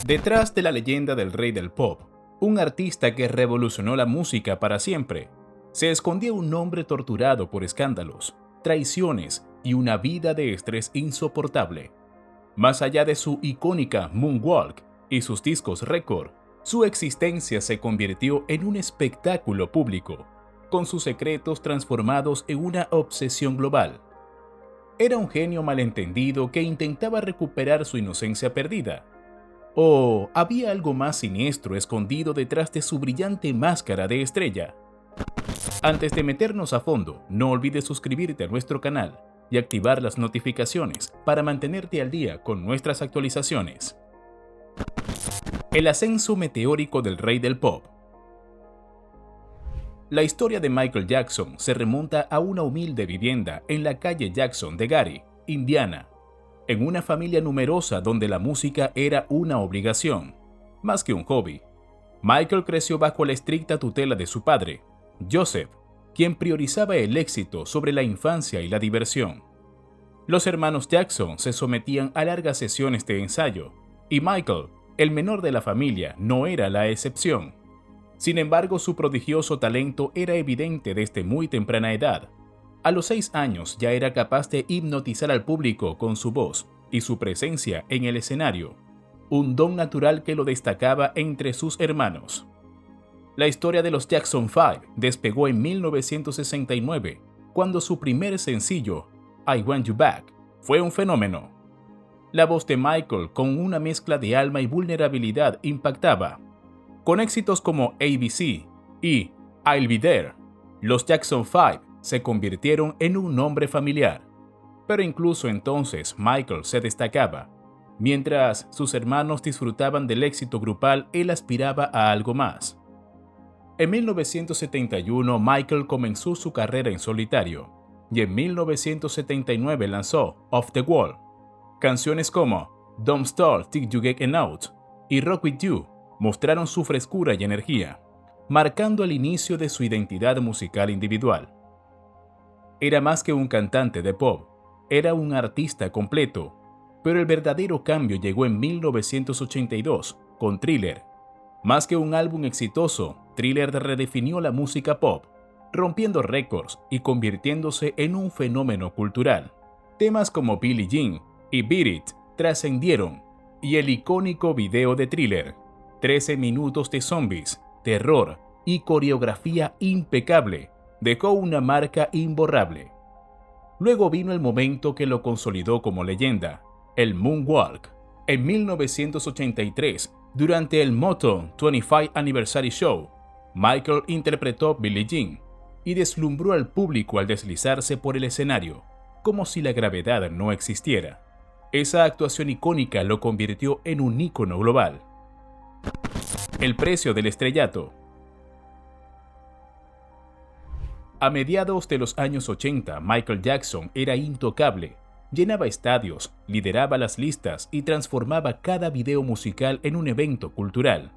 Detrás de la leyenda del rey del pop, un artista que revolucionó la música para siempre, se escondía un hombre torturado por escándalos, traiciones y una vida de estrés insoportable. Más allá de su icónica Moonwalk y sus discos récord, su existencia se convirtió en un espectáculo público, con sus secretos transformados en una obsesión global. Era un genio malentendido que intentaba recuperar su inocencia perdida. ¿O había algo más siniestro escondido detrás de su brillante máscara de estrella? Antes de meternos a fondo, no olvides suscribirte a nuestro canal y activar las notificaciones para mantenerte al día con nuestras actualizaciones. El ascenso meteórico del rey del pop. La historia de Michael Jackson se remonta a una humilde vivienda en la calle Jackson de Gary, Indiana, en una familia numerosa donde la música era una obligación, más que un hobby. Michael creció bajo la estricta tutela de su padre, Joseph, quien priorizaba el éxito sobre la infancia y la diversión. Los hermanos Jackson se sometían a largas sesiones de ensayo, y Michael, el menor de la familia, no era la excepción. Sin embargo, su prodigioso talento era evidente desde muy temprana edad. A los 6 años ya era capaz de hipnotizar al público con su voz y su presencia en el escenario, un don natural que lo destacaba entre sus hermanos. La historia de los Jackson 5 despegó en 1969, cuando su primer sencillo, I Want You Back, fue un fenómeno. La voz de Michael, con una mezcla de alma y vulnerabilidad, impactaba. Con éxitos como ABC y I'll Be There, los Jackson 5 se convirtieron en un nombre familiar. Pero incluso entonces Michael se destacaba. Mientras sus hermanos disfrutaban del éxito grupal, él aspiraba a algo más. En 1971 Michael comenzó su carrera en solitario y en 1979 lanzó Off the Wall. Canciones como Don't Start Till You Get Out y Rock With You mostraron su frescura y energía, marcando el inicio de su identidad musical individual. Era más que un cantante de pop, era un artista completo, pero el verdadero cambio llegó en 1982 con Thriller. Más que un álbum exitoso, Thriller redefinió la música pop, rompiendo récords y convirtiéndose en un fenómeno cultural. Temas como Billie Jean y Beat It trascendieron, y el icónico video de Thriller, 13 minutos de zombies, terror y coreografía impecable, dejó una marca imborrable. Luego vino el momento que lo consolidó como leyenda, el Moonwalk. En 1983, durante el Motown 25 Anniversary Show, Michael interpretó Billie Jean y deslumbró al público al deslizarse por el escenario, como si la gravedad no existiera. Esa actuación icónica lo convirtió en un ícono global. El precio del estrellato. A mediados de los años 80, Michael Jackson era intocable. Llenaba estadios, lideraba las listas y transformaba cada video musical en un evento cultural.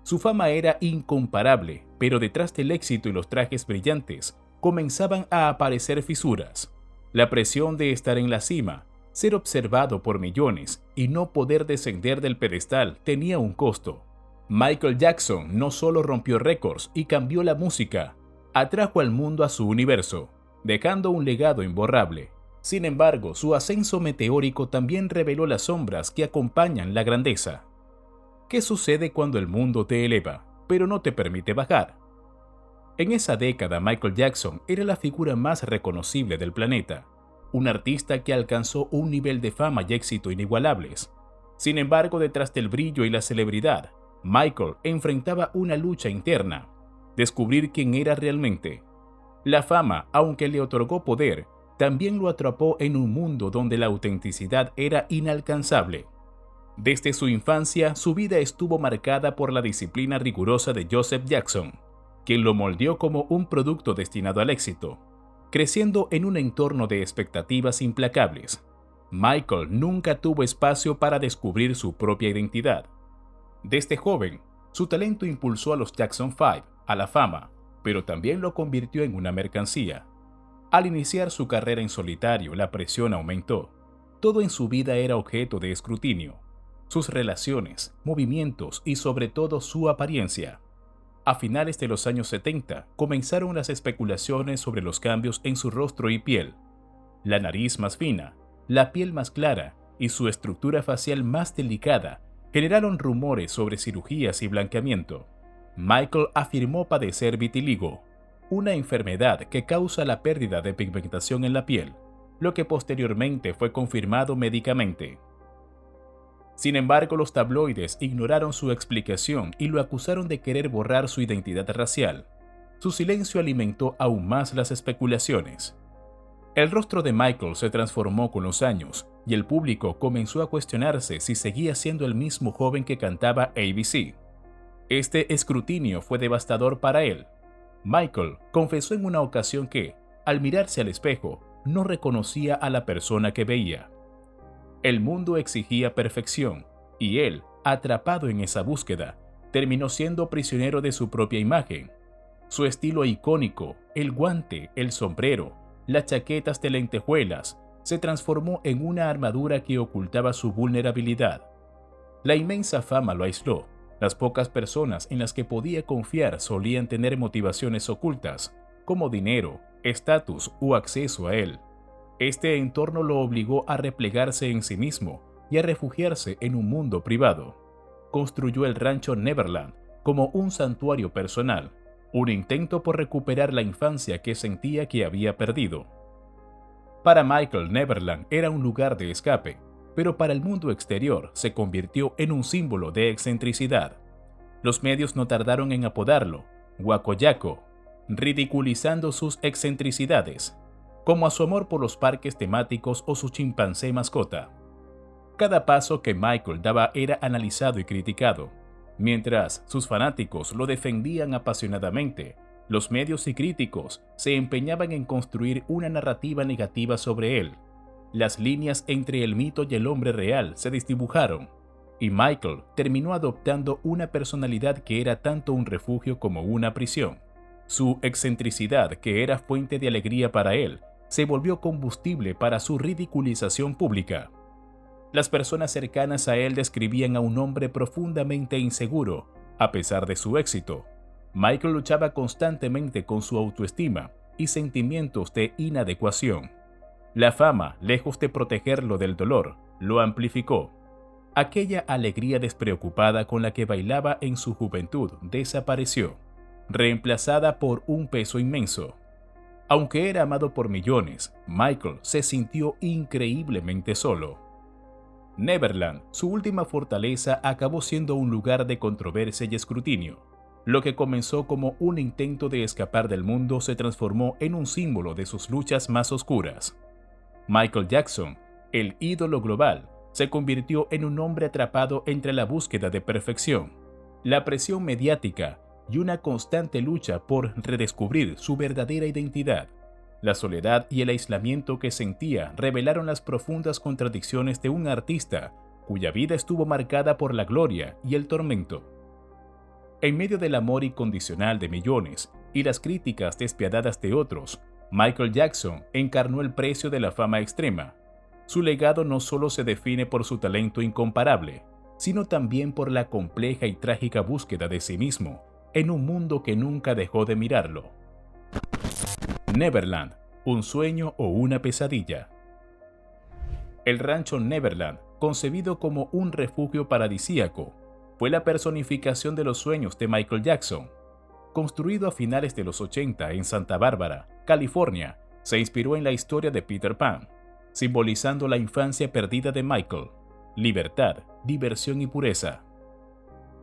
Su fama era incomparable, pero detrás del éxito y los trajes brillantes, comenzaban a aparecer fisuras. La presión de estar en la cima, ser observado por millones y no poder descender del pedestal tenía un costo. Michael Jackson no solo rompió récords y cambió la música, atrajo al mundo a su universo, dejando un legado imborrable. Sin embargo, su ascenso meteórico también reveló las sombras que acompañan la grandeza. ¿Qué sucede cuando el mundo te eleva, pero no te permite bajar? En esa década, Michael Jackson era la figura más reconocible del planeta, un artista que alcanzó un nivel de fama y éxito inigualables. Sin embargo, detrás del brillo y la celebridad, Michael enfrentaba una lucha interna, descubrir quién era realmente. La fama, aunque le otorgó poder, también lo atrapó en un mundo donde la autenticidad era inalcanzable. Desde su infancia, su vida estuvo marcada por la disciplina rigurosa de Joseph Jackson, quien lo moldeó como un producto destinado al éxito, creciendo en un entorno de expectativas implacables. Michael nunca tuvo espacio para descubrir su propia identidad. Desde joven, su talento impulsó a los Jackson 5 a la fama, pero también lo convirtió en una mercancía. Al iniciar su carrera en solitario, la presión aumentó. Todo en su vida era objeto de escrutinio. sus relaciones, movimientos y sobre todo su apariencia. A finales de los años 70 comenzaron las especulaciones sobre los cambios en su rostro y piel. La nariz más fina, la piel más clara y su estructura facial más delicada generaron rumores sobre cirugías y blanqueamiento. Michael afirmó padecer vitiligo, una enfermedad que causa la pérdida de pigmentación en la piel, lo que posteriormente fue confirmado médicamente. Sin embargo, los tabloides ignoraron su explicación y lo acusaron de querer borrar su identidad racial. Su silencio alimentó aún más las especulaciones. El rostro de Michael se transformó con los años y el público comenzó a cuestionarse si seguía siendo el mismo joven que cantaba ABC. Este escrutinio fue devastador para él. Michael confesó en una ocasión que, al mirarse al espejo, no reconocía a la persona que veía. El mundo exigía perfección, y él, atrapado en esa búsqueda, terminó siendo prisionero de su propia imagen. Su estilo icónico, el guante, el sombrero, las chaquetas de lentejuelas, se transformó en una armadura que ocultaba su vulnerabilidad. La inmensa fama lo aisló. Las pocas personas en las que podía confiar solían tener motivaciones ocultas, como dinero, estatus o acceso a él. Este entorno lo obligó a replegarse en sí mismo y a refugiarse en un mundo privado. Construyó el rancho Neverland como un santuario personal, un intento por recuperar la infancia que sentía que había perdido. Para Michael, Neverland era un lugar de escape, pero para el mundo exterior se convirtió en un símbolo de excentricidad. Los medios no tardaron en apodarlo Guacoyaco, ridiculizando sus excentricidades, como a su amor por los parques temáticos o su chimpancé mascota. Cada paso que Michael daba era analizado y criticado. Mientras sus fanáticos lo defendían apasionadamente, los medios y críticos se empeñaban en construir una narrativa negativa sobre él. Las líneas entre el mito y el hombre real se desdibujaron, y Michael terminó adoptando una personalidad que era tanto un refugio como una prisión. Su excentricidad, que era fuente de alegría para él, se volvió combustible para su ridiculización pública. Las personas cercanas a él describían a un hombre profundamente inseguro, a pesar de su éxito. Michael luchaba constantemente con su autoestima y sentimientos de inadecuación. La fama, lejos de protegerlo del dolor, lo amplificó. Aquella alegría despreocupada con la que bailaba en su juventud desapareció, reemplazada por un peso inmenso. Aunque era amado por millones, Michael se sintió increíblemente solo. Neverland, su última fortaleza, acabó siendo un lugar de controversia y escrutinio. Lo que comenzó como un intento de escapar del mundo se transformó en un símbolo de sus luchas más oscuras. Michael Jackson, el ídolo global, se convirtió en un hombre atrapado entre la búsqueda de perfección, la presión mediática y una constante lucha por redescubrir su verdadera identidad. La soledad y el aislamiento que sentía revelaron las profundas contradicciones de un artista cuya vida estuvo marcada por la gloria y el tormento. En medio del amor incondicional de millones y las críticas despiadadas de otros, Michael Jackson encarnó el precio de la fama extrema. Su legado no solo se define por su talento incomparable, sino también por la compleja y trágica búsqueda de sí mismo en un mundo que nunca dejó de mirarlo. Neverland, un sueño o una pesadilla. El rancho Neverland, concebido como un refugio paradisíaco, fue la personificación de los sueños de Michael Jackson. Construido a finales de los 80 en Santa Bárbara, California, se inspiró en la historia de Peter Pan, simbolizando la infancia perdida de Michael, libertad, diversión y pureza.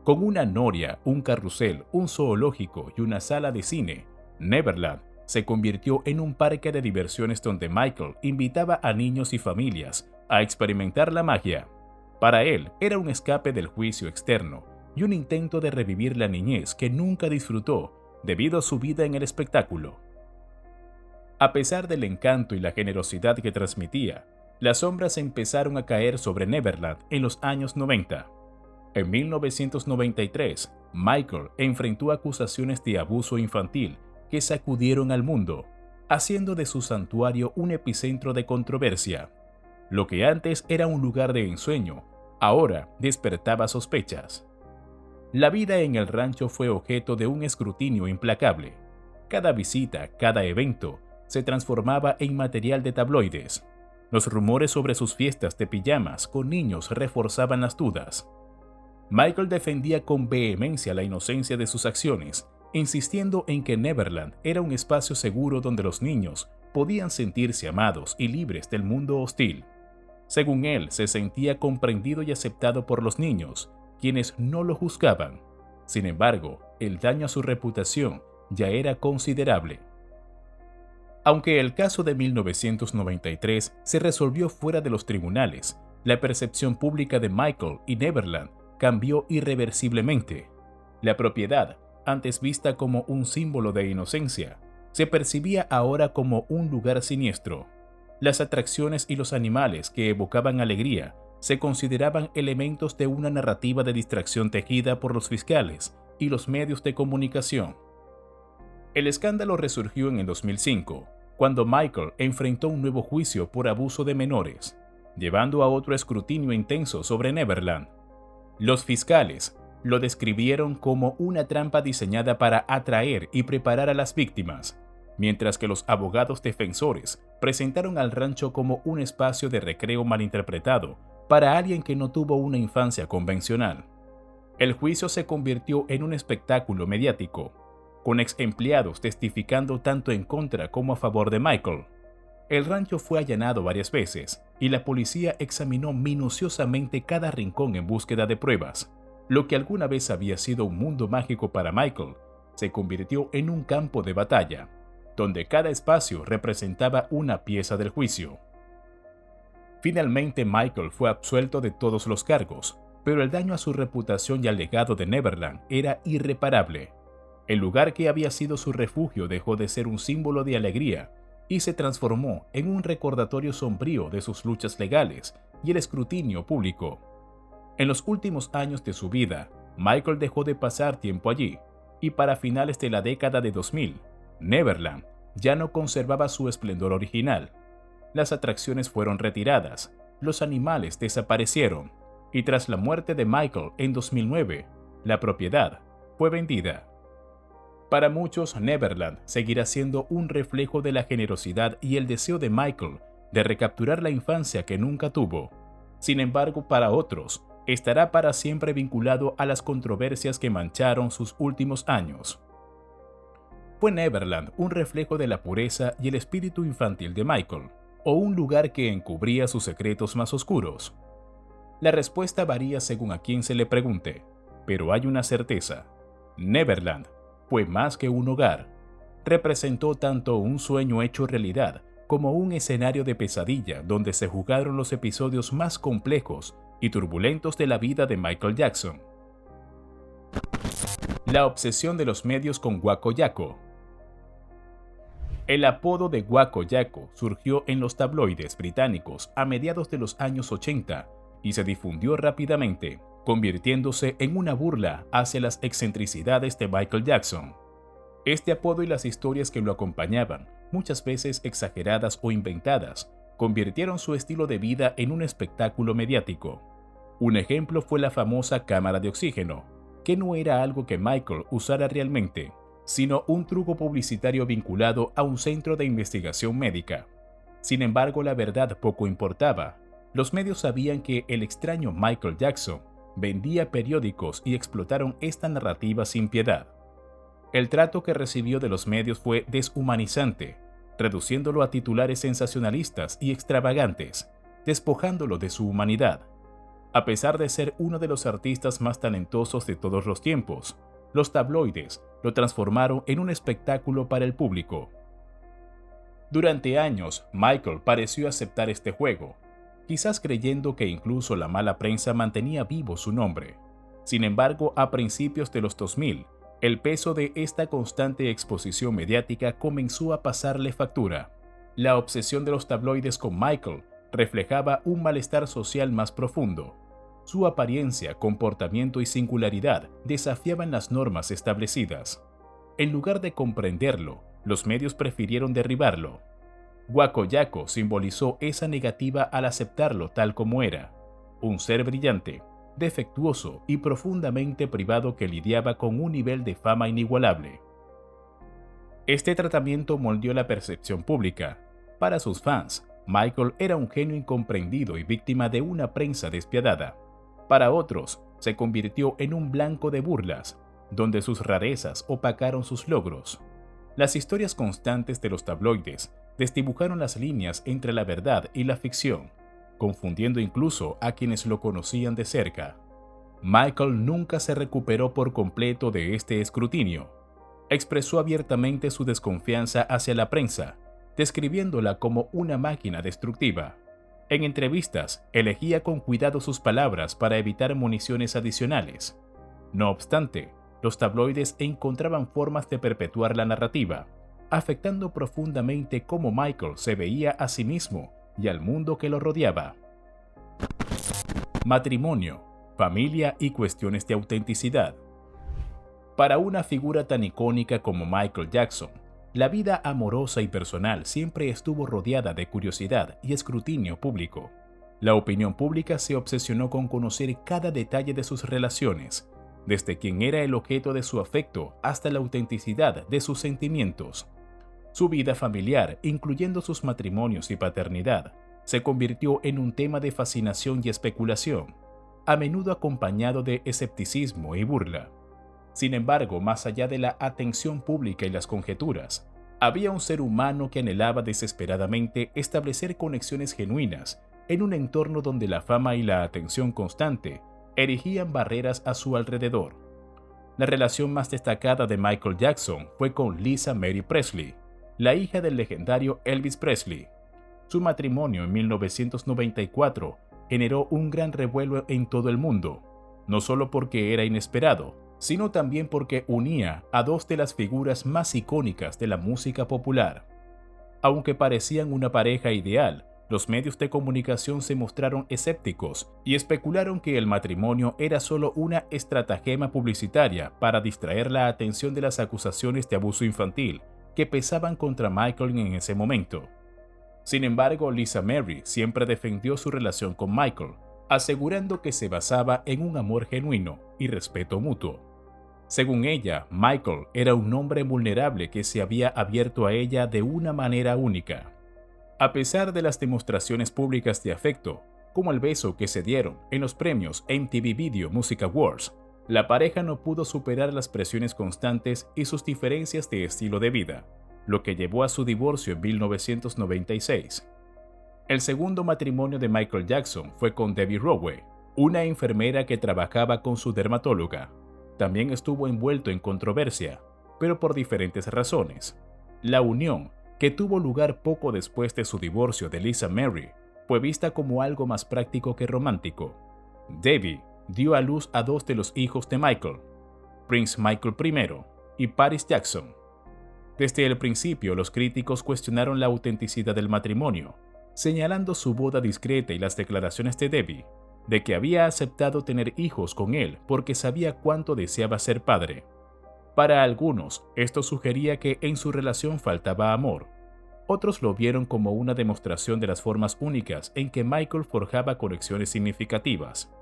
Con una noria, un carrusel, un zoológico y una sala de cine, Neverland se convirtió en un parque de diversiones donde Michael invitaba a niños y familias a experimentar la magia. Para él era un escape del juicio externo y un intento de revivir la niñez que nunca disfrutó debido a su vida en el espectáculo. A pesar del encanto y la generosidad que transmitía, las sombras empezaron a caer sobre Neverland en los años 90. En 1993, Michael enfrentó acusaciones de abuso infantil que sacudieron al mundo, haciendo de su santuario un epicentro de controversia. Lo que antes era un lugar de ensueño, ahora despertaba sospechas. La vida en el rancho fue objeto de un escrutinio implacable. Cada visita, cada evento, se transformaba en material de tabloides. Los rumores sobre sus fiestas de pijamas con niños reforzaban las dudas. Michael defendía con vehemencia la inocencia de sus acciones, insistiendo en que Neverland era un espacio seguro donde los niños podían sentirse amados y libres del mundo hostil. Según él, se sentía comprendido y aceptado por los niños, quienes no lo juzgaban. Sin embargo, el daño a su reputación ya era considerable. Aunque el caso de 1993 se resolvió fuera de los tribunales, la percepción pública de Michael y Neverland cambió irreversiblemente. La propiedad, antes vista como un símbolo de inocencia, se percibía ahora como un lugar siniestro. Las atracciones y los animales que evocaban alegría se consideraban elementos de una narrativa de distracción tejida por los fiscales y los medios de comunicación. El escándalo resurgió en el 2005, cuando Michael enfrentó un nuevo juicio por abuso de menores, llevando a otro escrutinio intenso sobre Neverland. Los fiscales lo describieron como una trampa diseñada para atraer y preparar a las víctimas, mientras que los abogados defensores presentaron al rancho como un espacio de recreo malinterpretado para alguien que no tuvo una infancia convencional. El juicio se convirtió en un espectáculo mediático, con ex empleados testificando tanto en contra como a favor de Michael. El rancho fue allanado varias veces y la policía examinó minuciosamente cada rincón en búsqueda de pruebas. Lo que alguna vez había sido un mundo mágico para Michael se convirtió en un campo de batalla, donde cada espacio representaba una pieza del juicio. Finalmente Michael fue absuelto de todos los cargos, pero el daño a su reputación y al legado de Neverland era irreparable. El lugar que había sido su refugio dejó de ser un símbolo de alegría y se transformó en un recordatorio sombrío de sus luchas legales y el escrutinio público. En los últimos años de su vida, Michael dejó de pasar tiempo allí, y para finales de la década de 2000, Neverland ya no conservaba su esplendor original. Las atracciones fueron retiradas, los animales desaparecieron, y tras la muerte de Michael en 2009, la propiedad fue vendida. Para muchos, Neverland seguirá siendo un reflejo de la generosidad y el deseo de Michael de recapturar la infancia que nunca tuvo. Sin embargo, para otros, estará para siempre vinculado a las controversias que mancharon sus últimos años. ¿Fue Neverland un reflejo de la pureza y el espíritu infantil de Michael, o un lugar que encubría sus secretos más oscuros? La respuesta varía según a quien se le pregunte, pero hay una certeza: Neverland fue más que un hogar. Representó tanto un sueño hecho realidad como un escenario de pesadilla donde se jugaron los episodios más complejos y turbulentos de la vida de Michael Jackson. La obsesión de los medios con Guaco Yaco. El apodo de Guaco Yaco surgió en los tabloides británicos a mediados de los años 80 y se difundió rápidamente, convirtiéndose en una burla hacia las excentricidades de Michael Jackson. Este apodo y las historias que lo acompañaban, muchas veces exageradas o inventadas, convirtieron su estilo de vida en un espectáculo mediático. Un ejemplo fue la famosa cámara de oxígeno, que no era algo que Michael usara realmente, sino un truco publicitario vinculado a un centro de investigación médica. Sin embargo, la verdad poco importaba. Los medios sabían que el extraño Michael Jackson vendía periódicos y explotaron esta narrativa sin piedad. El trato que recibió de los medios fue deshumanizante, reduciéndolo a titulares sensacionalistas y extravagantes, despojándolo de su humanidad. A pesar de ser uno de los artistas más talentosos de todos los tiempos, los tabloides lo transformaron en un espectáculo para el público. Durante años, Michael pareció aceptar este juego, quizás creyendo que incluso la mala prensa mantenía vivo su nombre. Sin embargo, a principios de los 2000, el peso de esta constante exposición mediática comenzó a pasarle factura. La obsesión de los tabloides con Michael reflejaba un malestar social más profundo. Su apariencia, comportamiento y singularidad desafiaban las normas establecidas. En lugar de comprenderlo, los medios prefirieron derribarlo. Guaco Yaco simbolizó esa negativa al aceptarlo tal como era. un ser brillante, defectuoso y profundamente privado que lidiaba con un nivel de fama inigualable. Este tratamiento moldeó la percepción pública. Para sus fans, Michael era un genio incomprendido y víctima de una prensa despiadada. Para otros, se convirtió en un blanco de burlas, donde sus rarezas opacaron sus logros. Las historias constantes de los tabloides desdibujaron las líneas entre la verdad y la ficción, confundiendo incluso a quienes lo conocían de cerca. Michael nunca se recuperó por completo de este escrutinio. Expresó abiertamente su desconfianza hacia la prensa, describiéndola como una máquina destructiva. En entrevistas, elegía con cuidado sus palabras para evitar municiones adicionales. No obstante, los tabloides encontraban formas de perpetuar la narrativa, afectando profundamente cómo Michael se veía a sí mismo y al mundo que lo rodeaba. Matrimonio, familia y cuestiones de autenticidad. Para una figura tan icónica como Michael Jackson, la vida amorosa y personal siempre estuvo rodeada de curiosidad y escrutinio público. La opinión pública se obsesionó con conocer cada detalle de sus relaciones, desde quién era el objeto de su afecto hasta la autenticidad de sus sentimientos. Su vida familiar, incluyendo sus matrimonios y paternidad, se convirtió en un tema de fascinación y especulación, a menudo acompañado de escepticismo y burla. Sin embargo, más allá de la atención pública y las conjeturas, había un ser humano que anhelaba desesperadamente establecer conexiones genuinas en un entorno donde la fama y la atención constante erigían barreras a su alrededor. La relación más destacada de Michael Jackson fue con Lisa Mary Presley, la hija del legendario Elvis Presley. Su matrimonio en 1994 generó un gran revuelo en todo el mundo, no solo porque era inesperado, sino también porque unía a dos de las figuras más icónicas de la música popular. Aunque parecían una pareja ideal, los medios de comunicación se mostraron escépticos y especularon que el matrimonio era solo una estratagema publicitaria para distraer la atención de las acusaciones de abuso infantil que pesaban contra Michael en ese momento. Sin embargo, Lisa Mary siempre defendió su relación con Michael, asegurando que se basaba en un amor genuino y respeto mutuo. Según ella, Michael era un hombre vulnerable que se había abierto a ella de una manera única. A pesar de las demostraciones públicas de afecto, como el beso que se dieron en los premios MTV Video Music Awards, la pareja no pudo superar las presiones constantes y sus diferencias de estilo de vida, lo que llevó a su divorcio en 1996. El segundo matrimonio de Michael Jackson fue con Debbie Rowe, una enfermera que trabajaba con su dermatóloga. También estuvo envuelto en controversia, pero por diferentes razones. La unión, que tuvo lugar poco después de su divorcio de Lisa Mary, fue vista como algo más práctico que romántico. Debbie dio a luz a dos de los hijos de Michael, Prince Michael I y Paris Jackson. Desde el principio, los críticos cuestionaron la autenticidad del matrimonio, señalando su boda discreta y las declaraciones de Debbie de que había aceptado tener hijos con él porque sabía cuánto deseaba ser padre. Para algunos, esto sugería que en su relación faltaba amor. Otros lo vieron como una demostración de las formas únicas en que Michael forjaba conexiones significativas.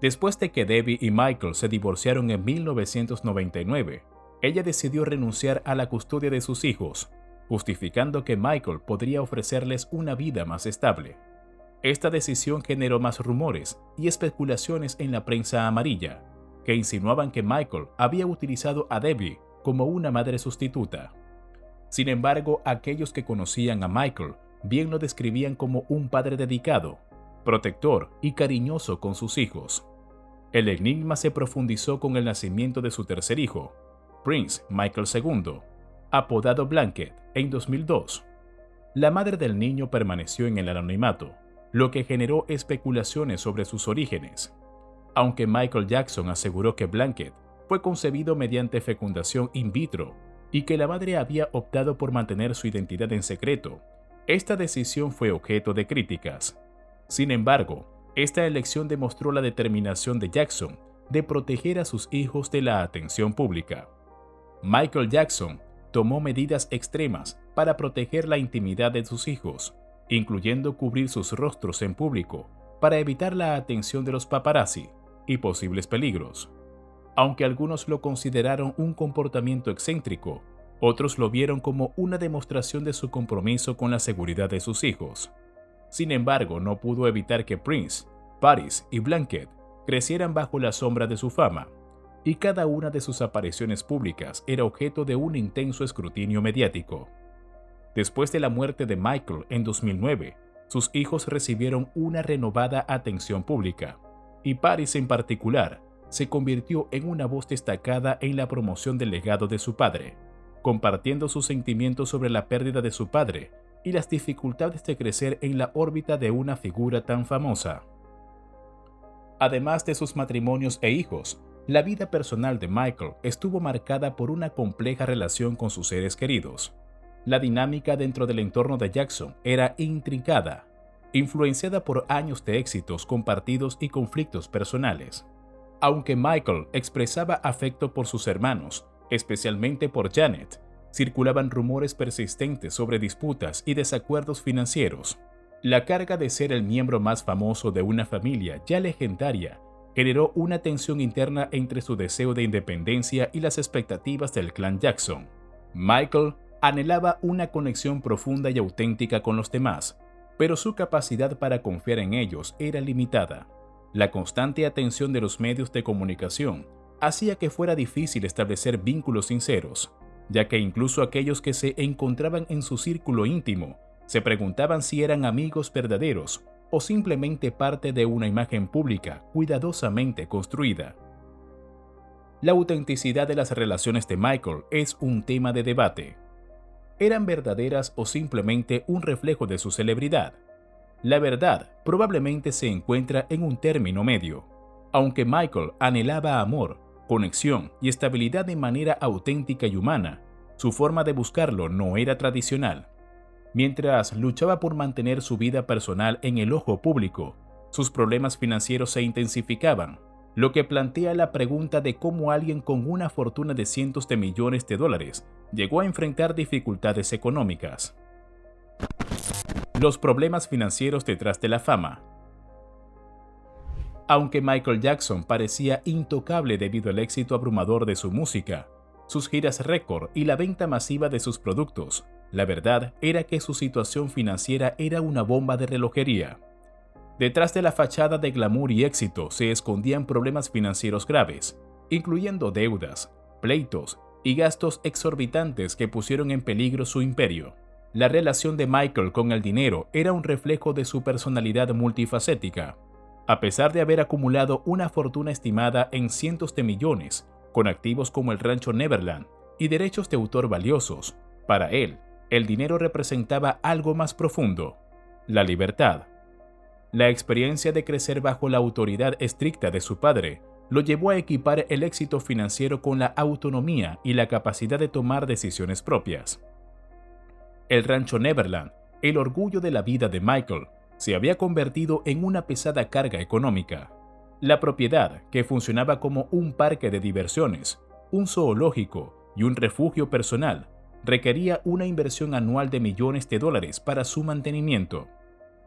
Después de que Debbie y Michael se divorciaron en 1999, ella decidió renunciar a la custodia de sus hijos, justificando que Michael podría ofrecerles una vida más estable. Esta decisión generó más rumores y especulaciones en la prensa amarilla, que insinuaban que Michael había utilizado a Debbie como una madre sustituta. Sin embargo, aquellos que conocían a Michael bien lo describían como un padre dedicado, protector y cariñoso con sus hijos. El enigma se profundizó con el nacimiento de su tercer hijo, Prince Michael II, apodado Blanket, en 2002. La madre del niño permaneció en el anonimato, lo que generó especulaciones sobre sus orígenes. Aunque Michael Jackson aseguró que Blanket fue concebido mediante fecundación in vitro y que la madre había optado por mantener su identidad en secreto, esta decisión fue objeto de críticas. Sin embargo, esta elección demostró la determinación de Jackson de proteger a sus hijos de la atención pública. Michael Jackson tomó medidas extremas para proteger la intimidad de sus hijos, incluyendo cubrir sus rostros en público, para evitar la atención de los paparazzi y posibles peligros. Aunque algunos lo consideraron un comportamiento excéntrico, otros lo vieron como una demostración de su compromiso con la seguridad de sus hijos. Sin embargo, no pudo evitar que Prince, Paris y Blanket crecieran bajo la sombra de su fama, y cada una de sus apariciones públicas era objeto de un intenso escrutinio mediático. Después de la muerte de Michael en 2009, sus hijos recibieron una renovada atención pública, y Paris en particular se convirtió en una voz destacada en la promoción del legado de su padre, compartiendo sus sentimientos sobre la pérdida de su padre y las dificultades de crecer en la órbita de una figura tan famosa. Además de sus matrimonios e hijos, la vida personal de Michael estuvo marcada por una compleja relación con sus seres queridos. La dinámica dentro del entorno de Jackson era intrincada, influenciada por años de éxitos compartidos y conflictos personales. Aunque Michael expresaba afecto por sus hermanos, especialmente por Janet, circulaban rumores persistentes sobre disputas y desacuerdos financieros. La carga de ser el miembro más famoso de una familia ya legendaria generó una tensión interna entre su deseo de independencia y las expectativas del clan Jackson. Michael anhelaba una conexión profunda y auténtica con los demás, pero su capacidad para confiar en ellos era limitada. La constante atención de los medios de comunicación hacía que fuera difícil establecer vínculos sinceros, ya que incluso aquellos que se encontraban en su círculo íntimo se preguntaban si eran amigos verdaderos o simplemente parte de una imagen pública cuidadosamente construida. La autenticidad de las relaciones de Michael es un tema de debate. ¿Eran verdaderas o simplemente un reflejo de su celebridad? La verdad probablemente se encuentra en un término medio. Aunque Michael anhelaba amor, conexión y estabilidad de manera auténtica y humana, su forma de buscarlo no era tradicional. Mientras luchaba por mantener su vida personal en el ojo público, sus problemas financieros se intensificaban, lo que plantea la pregunta de cómo alguien con una fortuna de cientos de millones de dólares llegó a enfrentar dificultades económicas. Los problemas financieros detrás de la fama. Aunque Michael Jackson parecía intocable debido al éxito abrumador de su música, sus giras récord y la venta masiva de sus productos, la verdad era que su situación financiera era una bomba de relojería. Detrás de la fachada de glamour y éxito se escondían problemas financieros graves, incluyendo deudas, pleitos y gastos exorbitantes que pusieron en peligro su imperio. La relación de Michael con el dinero era un reflejo de su personalidad multifacética. A pesar de haber acumulado una fortuna estimada en cientos de millones, con activos como el rancho Neverland y derechos de autor valiosos, para él, el dinero representaba algo más profundo: la libertad. La experiencia de crecer bajo la autoridad estricta de su padre lo llevó a equipar el éxito financiero con la autonomía y la capacidad de tomar decisiones propias. El rancho Neverland, el orgullo de la vida de Michael, se había convertido en una pesada carga económica. La propiedad, que funcionaba como un parque de diversiones, un zoológico y un refugio personal, requería una inversión anual de millones de dólares para su mantenimiento.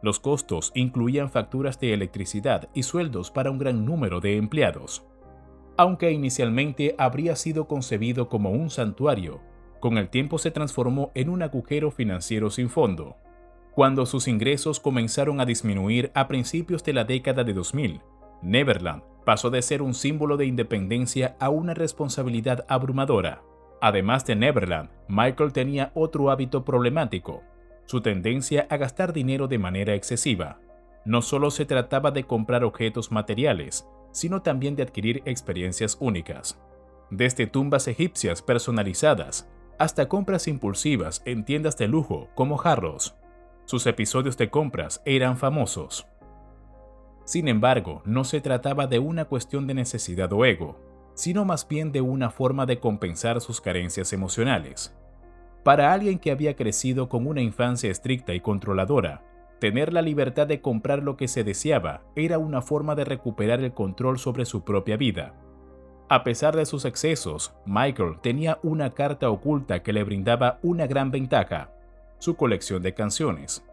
Los costos incluían facturas de electricidad y sueldos para un gran número de empleados. Aunque inicialmente habría sido concebido como un santuario, con el tiempo se transformó en un agujero financiero sin fondo. Cuando sus ingresos comenzaron a disminuir a principios de la década de 2000, Neverland pasó de ser un símbolo de independencia a una responsabilidad abrumadora. Además de Neverland, Michael tenía otro hábito problemático: su tendencia a gastar dinero de manera excesiva. No solo se trataba de comprar objetos materiales, sino también de adquirir experiencias únicas. Desde tumbas egipcias personalizadas hasta compras impulsivas en tiendas de lujo como Harrods. Sus episodios de compras eran famosos. Sin embargo, no se trataba de una cuestión de necesidad o ego, sino más bien de una forma de compensar sus carencias emocionales. Para alguien que había crecido con una infancia estricta y controladora, tener la libertad de comprar lo que se deseaba era una forma de recuperar el control sobre su propia vida. A pesar de sus excesos, Michael tenía una carta oculta que le brindaba una gran ventaja: su colección de canciones.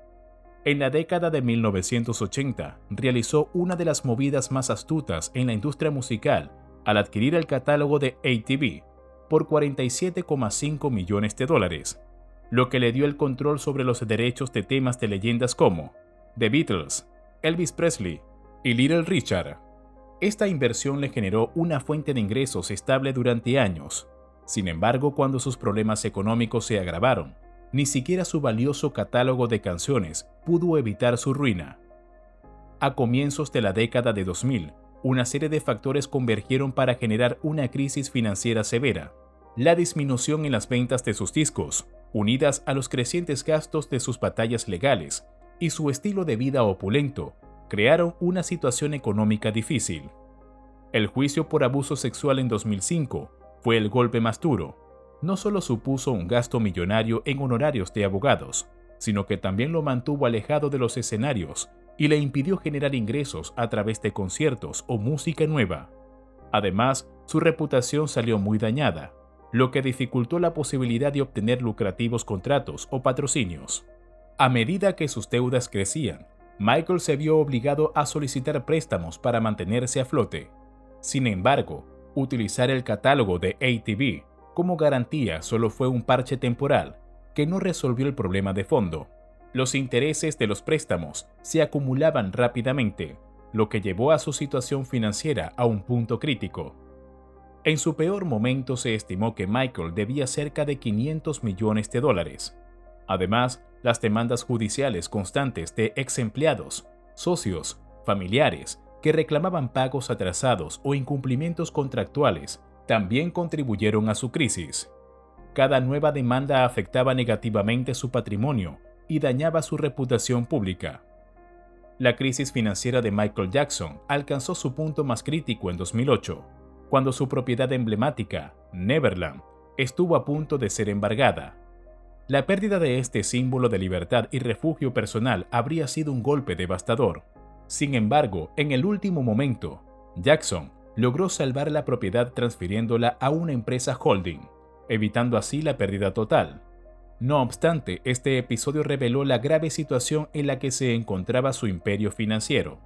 En la década de 1980, realizó una de las movidas más astutas en la industria musical al adquirir el catálogo de ATV por $47,5 millones, lo que le dio el control sobre los derechos de temas de leyendas como The Beatles, Elvis Presley y Little Richard. Esta inversión le generó una fuente de ingresos estable durante años. Sin embargo, cuando sus problemas económicos se agravaron, ni siquiera su valioso catálogo de canciones pudo evitar su ruina. A comienzos de la década de 2000, una serie de factores convergieron para generar una crisis financiera severa. La disminución en las ventas de sus discos, unidas a los crecientes gastos de sus batallas legales y su estilo de vida opulento, crearon una situación económica difícil. El juicio por abuso sexual en 2005 fue el golpe más duro. No solo supuso un gasto millonario en honorarios de abogados, sino que también lo mantuvo alejado de los escenarios y le impidió generar ingresos a través de conciertos o música nueva. Además, su reputación salió muy dañada, lo que dificultó la posibilidad de obtener lucrativos contratos o patrocinios. A medida que sus deudas crecían, Michael se vio obligado a solicitar préstamos para mantenerse a flote. Sin embargo, utilizar el catálogo de ATV como garantía solo fue un parche temporal que no resolvió el problema de fondo. Los intereses de los préstamos se acumulaban rápidamente, lo que llevó a su situación financiera a un punto crítico. En su peor momento se estimó que Michael debía cerca de $500 millones. Además, las demandas judiciales constantes de ex empleados, socios, familiares que reclamaban pagos atrasados o incumplimientos contractuales también contribuyeron a su crisis. Cada nueva demanda afectaba negativamente su patrimonio y dañaba su reputación pública. La crisis financiera de Michael Jackson alcanzó su punto más crítico en 2008, cuando su propiedad emblemática, Neverland, estuvo a punto de ser embargada. La pérdida de este símbolo de libertad y refugio personal habría sido un golpe devastador. Sin embargo, en el último momento, Jackson logró salvar la propiedad transfiriéndola a una empresa holding, evitando así la pérdida total. No obstante, este episodio reveló la grave situación en la que se encontraba su imperio financiero.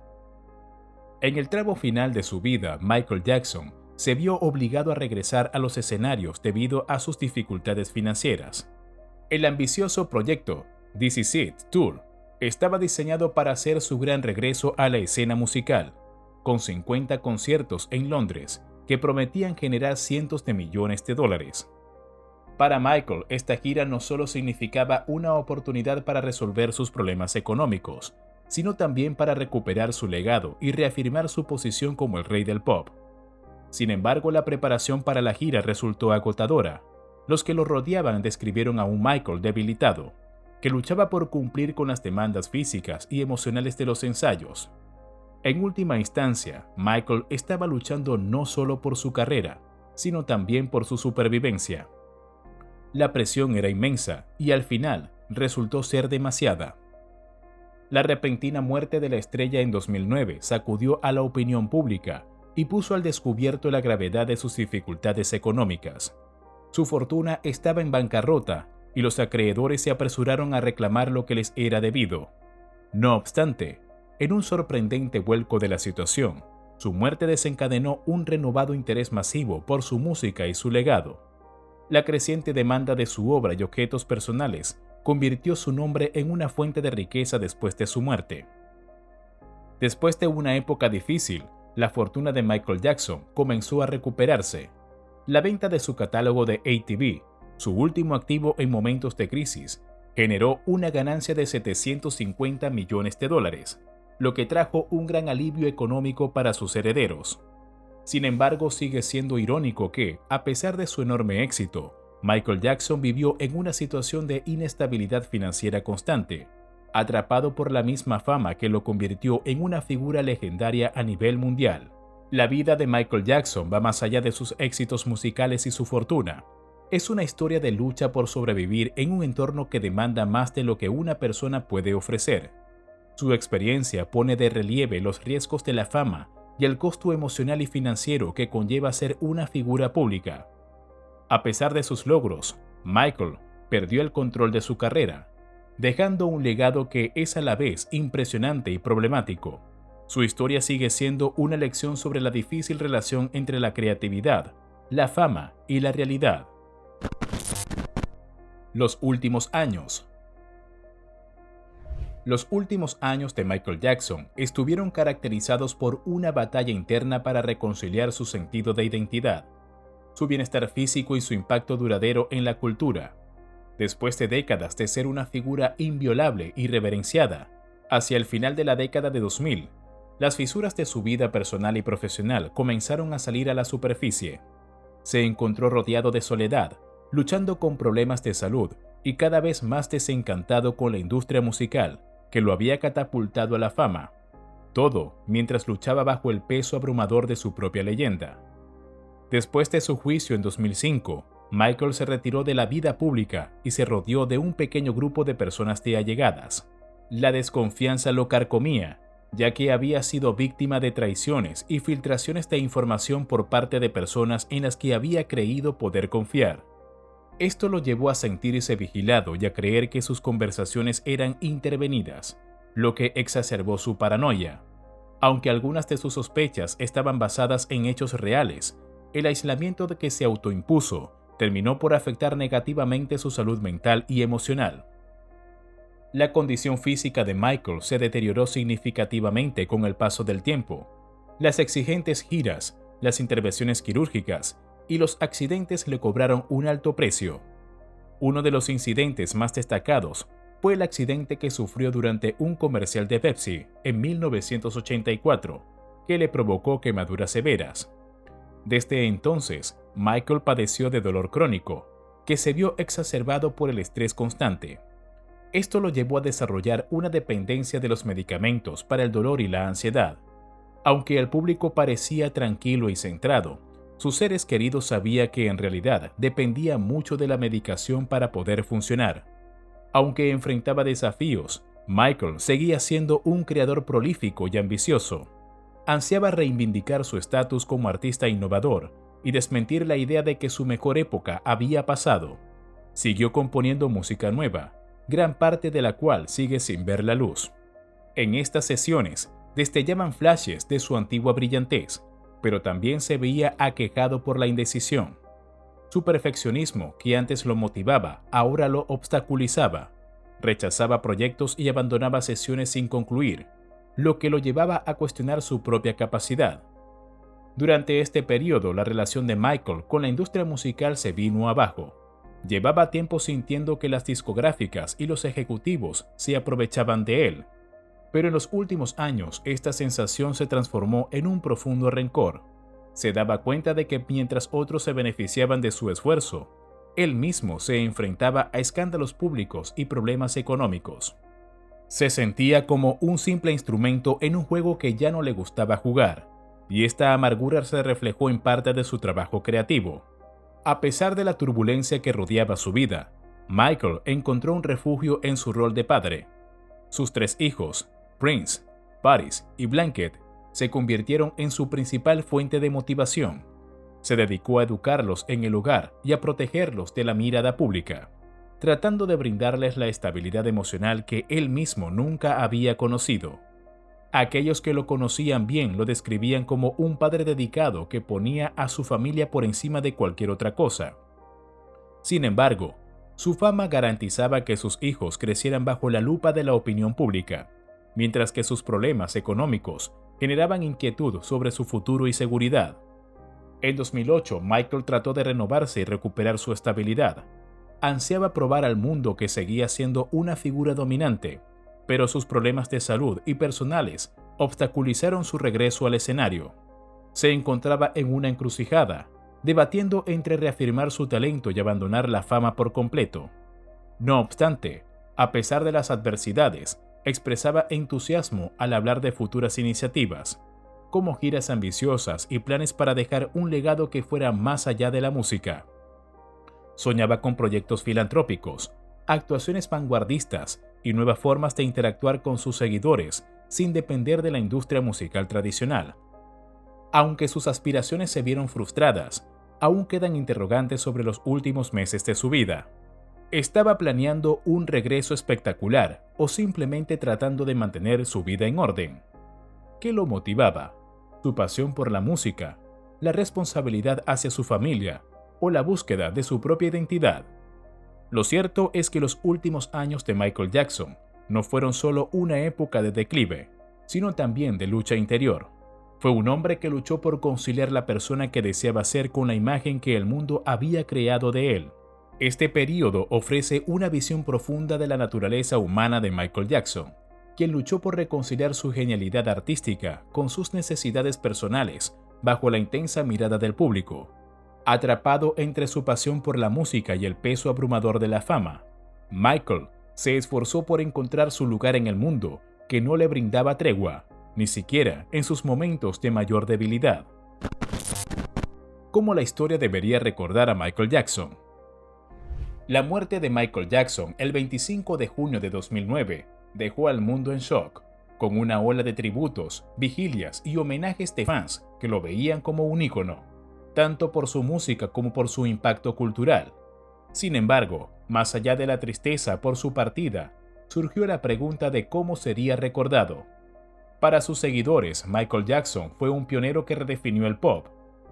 En el tramo final de su vida, Michael Jackson se vio obligado a regresar a los escenarios debido a sus dificultades financieras. El ambicioso proyecto This Is It Tour estaba diseñado para hacer su gran regreso a la escena musical, con 50 conciertos en Londres que prometían generar cientos de millones de dólares. Para Michael, esta gira no solo significaba una oportunidad para resolver sus problemas económicos, sino también para recuperar su legado y reafirmar su posición como el rey del pop. Sin embargo, la preparación para la gira resultó agotadora. Los que lo rodeaban describieron a un Michael debilitado, que luchaba por cumplir con las demandas físicas y emocionales de los ensayos. En última instancia, Michael estaba luchando no solo por su carrera, sino también por su supervivencia. La presión era inmensa y al final resultó ser demasiada. La repentina muerte de la estrella en 2009 sacudió a la opinión pública y puso al descubierto la gravedad de sus dificultades económicas. Su fortuna estaba en bancarrota y los acreedores se apresuraron a reclamar lo que les era debido. No obstante, en un sorprendente vuelco de la situación, su muerte desencadenó un renovado interés masivo por su música y su legado. La creciente demanda de su obra y objetos personales convirtió su nombre en una fuente de riqueza después de su muerte. Después de una época difícil, la fortuna de Michael Jackson comenzó a recuperarse. La venta de su catálogo de ATV, su último activo en momentos de crisis, generó una ganancia de $750 millones, lo que trajo un gran alivio económico para sus herederos. Sin embargo, sigue siendo irónico que, a pesar de su enorme éxito, Michael Jackson vivió en una situación de inestabilidad financiera constante, atrapado por la misma fama que lo convirtió en una figura legendaria a nivel mundial. La vida de Michael Jackson va más allá de sus éxitos musicales y su fortuna. Es una historia de lucha por sobrevivir en un entorno que demanda más de lo que una persona puede ofrecer. Su experiencia pone de relieve los riesgos de la fama y el costo emocional y financiero que conlleva ser una figura pública. A pesar de sus logros, Michael perdió el control de su carrera. dejando un legado que es a la vez impresionante y problemático. Su historia sigue siendo una lección sobre la difícil relación entre la creatividad, la fama y la realidad. Los últimos años. Los últimos años de Michael Jackson estuvieron caracterizados por una batalla interna para reconciliar su sentido de identidad, su bienestar físico y su impacto duradero en la cultura. Después de décadas de ser una figura inviolable y reverenciada, hacia el final de la década de 2000, las fisuras de su vida personal y profesional comenzaron a salir a la superficie. Se encontró rodeado de soledad, luchando con problemas de salud y cada vez más desencantado con la industria musical, que lo había catapultado a la fama. Todo mientras luchaba bajo el peso abrumador de su propia leyenda. Después de su juicio en 2005, Michael se retiró de la vida pública y se rodeó de un pequeño grupo de personas de allegadas. La desconfianza lo carcomía, ya que había sido víctima de traiciones y filtraciones de información por parte de personas en las que había creído poder confiar. Esto lo llevó a sentirse vigilado y a creer que sus conversaciones eran intervenidas, lo que exacerbó su paranoia. Aunque algunas de sus sospechas estaban basadas en hechos reales, el aislamiento que se autoimpuso terminó por afectar negativamente su salud mental y emocional. La condición física de Michael se deterioró significativamente con el paso del tiempo. Las exigentes giras, las intervenciones quirúrgicas y los accidentes le cobraron un alto precio. Uno de los incidentes más destacados fue el accidente que sufrió durante un comercial de Pepsi en 1984, que le provocó quemaduras severas. Desde entonces, Michael padeció de dolor crónico, que se vio exacerbado por el estrés constante. Esto lo llevó a desarrollar una dependencia de los medicamentos para el dolor y la ansiedad. Aunque el público parecía tranquilo y centrado, sus seres queridos sabían que en realidad dependía mucho de la medicación para poder funcionar. Aunque enfrentaba desafíos, Michael seguía siendo un creador prolífico y ambicioso. Ansiaba reivindicar su estatus como artista innovador y desmentir la idea de que su mejor época había pasado. Siguió componiendo música nueva, gran parte de la cual sigue sin ver la luz. En estas sesiones destellaban flashes de su antigua brillantez, pero también se veía aquejado por la indecisión. Su perfeccionismo, que antes lo motivaba, ahora lo obstaculizaba. Rechazaba proyectos y abandonaba sesiones sin concluir, lo que lo llevaba a cuestionar su propia capacidad. Durante este periodo, la relación de Michael con la industria musical se vino abajo. Llevaba tiempo sintiendo que las discográficas y los ejecutivos se aprovechaban de él, pero en los últimos años esta sensación se transformó en un profundo rencor. Se daba cuenta de que mientras otros se beneficiaban de su esfuerzo, él mismo se enfrentaba a escándalos públicos y problemas económicos. Se sentía como un simple instrumento en un juego que ya no le gustaba jugar, y esta amargura se reflejó en parte de su trabajo creativo. A pesar de la turbulencia que rodeaba su vida, Michael encontró un refugio en su rol de padre. Sus 3 hijos, Prince, Paris y Blanket, se convirtieron en su principal fuente de motivación. Se dedicó a educarlos en el hogar y a protegerlos de la mirada pública, tratando de brindarles la estabilidad emocional que él mismo nunca había conocido. Aquellos que lo conocían bien lo describían como un padre dedicado que ponía a su familia por encima de cualquier otra cosa. Sin embargo, su fama garantizaba que sus hijos crecieran bajo la lupa de la opinión pública, mientras que sus problemas económicos generaban inquietud sobre su futuro y seguridad. En 2008, Michael trató de renovarse y recuperar su estabilidad. Ansiaba probar al mundo que seguía siendo una figura dominante, pero sus problemas de salud y personales obstaculizaron su regreso al escenario. Se encontraba en una encrucijada, debatiendo entre reafirmar su talento y abandonar la fama por completo. No obstante, a pesar de las adversidades, expresaba entusiasmo al hablar de futuras iniciativas, como giras ambiciosas y planes para dejar un legado que fuera más allá de la música. Soñaba con proyectos filantrópicos, actuaciones vanguardistas y nuevas formas de interactuar con sus seguidores sin depender de la industria musical tradicional. Aunque sus aspiraciones se vieron frustradas, aún quedan interrogantes sobre los últimos meses de su vida. ¿Estaba planeando un regreso espectacular o simplemente tratando de mantener su vida en orden? ¿Qué lo motivaba? ¿Su pasión por la música, la responsabilidad hacia su familia o la búsqueda de su propia identidad? Lo cierto es que los últimos años de Michael Jackson no fueron solo una época de declive, sino también de lucha interior. Fue un hombre que luchó por conciliar la persona que deseaba ser con la imagen que el mundo había creado de él. Este período ofrece una visión profunda de la naturaleza humana de Michael Jackson, quien luchó por reconciliar su genialidad artística con sus necesidades personales bajo la intensa mirada del público. Atrapado entre su pasión por la música y el peso abrumador de la fama, Michael se esforzó por encontrar su lugar en el mundo que no le brindaba tregua, ni siquiera en sus momentos de mayor debilidad. ¿Cómo la historia debería recordar a Michael Jackson? La muerte de Michael Jackson el 25 de junio de 2009 dejó al mundo en shock, con una ola de tributos, vigilias y homenajes de fans que lo veían como un ícono, tanto por su música como por su impacto cultural. Sin embargo, más allá de la tristeza por su partida, surgió la pregunta de cómo sería recordado. Para sus seguidores, Michael Jackson fue un pionero que redefinió el pop,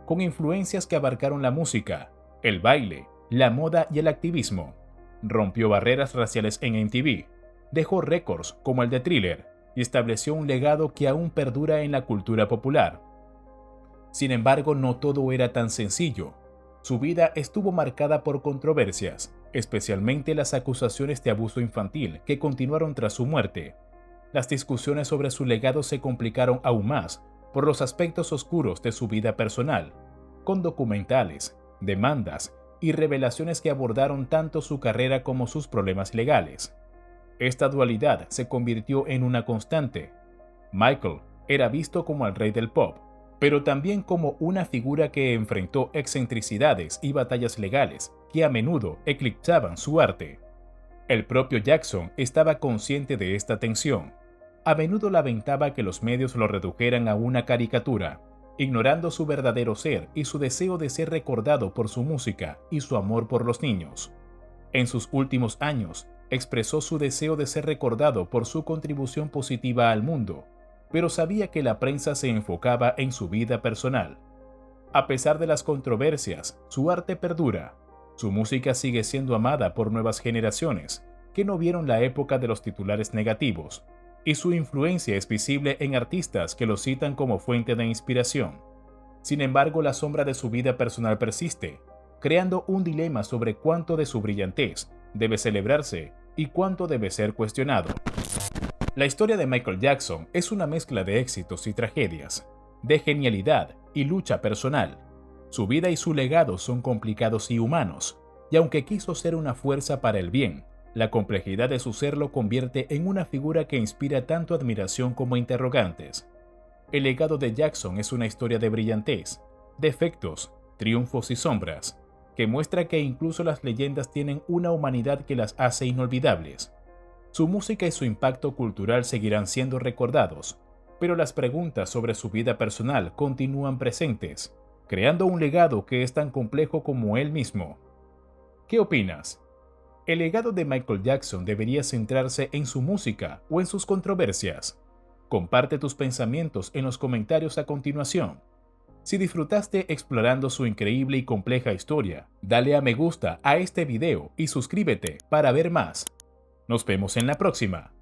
con influencias que abarcaron la música, el baile, la moda y el activismo. Rompió barreras raciales en MTV, dejó récords como el de Thriller y estableció un legado que aún perdura en la cultura popular. Sin embargo, no todo era tan sencillo. Su vida estuvo marcada por controversias, especialmente las acusaciones de abuso infantil que continuaron tras su muerte. Las discusiones sobre su legado se complicaron aún más por los aspectos oscuros de su vida personal, con documentales, demandas y revelaciones que abordaron tanto su carrera como sus problemas legales. Esta dualidad se convirtió en una constante. Michael era visto como el rey del pop, pero también como una figura que enfrentó excentricidades y batallas legales que a menudo eclipsaban su arte. El propio Jackson estaba consciente de esta tensión. A menudo lamentaba que los medios lo redujeran a una caricatura, ignorando su verdadero ser y su deseo de ser recordado por su música y su amor por los niños. En sus últimos años, expresó su deseo de ser recordado por su contribución positiva al mundo, pero sabía que la prensa se enfocaba en su vida personal. A pesar de las controversias, su arte perdura. Su música sigue siendo amada por nuevas generaciones, que no vieron la época de los titulares negativos, y su influencia es visible en artistas que lo citan como fuente de inspiración. Sin embargo, la sombra de su vida personal persiste, creando un dilema sobre cuánto de su brillantez debe celebrarse y cuánto debe ser cuestionado. La historia de Michael Jackson es una mezcla de éxitos y tragedias, de genialidad y lucha personal. Su vida y su legado son complicados y humanos, y aunque quiso ser una fuerza para el bien, la complejidad de su ser lo convierte en una figura que inspira tanto admiración como interrogantes. El legado de Jackson es una historia de brillantez, defectos, triunfos y sombras, que muestra que incluso las leyendas tienen una humanidad que las hace inolvidables. Su música y su impacto cultural seguirán siendo recordados, pero las preguntas sobre su vida personal continúan presentes, creando un legado que es tan complejo como él mismo. ¿Qué opinas? ¿El legado de Michael Jackson debería centrarse en su música o en sus controversias? Comparte tus pensamientos en los comentarios a continuación. Si disfrutaste explorando su increíble y compleja historia, dale a me gusta a este video y suscríbete para ver más. Nos vemos en la próxima.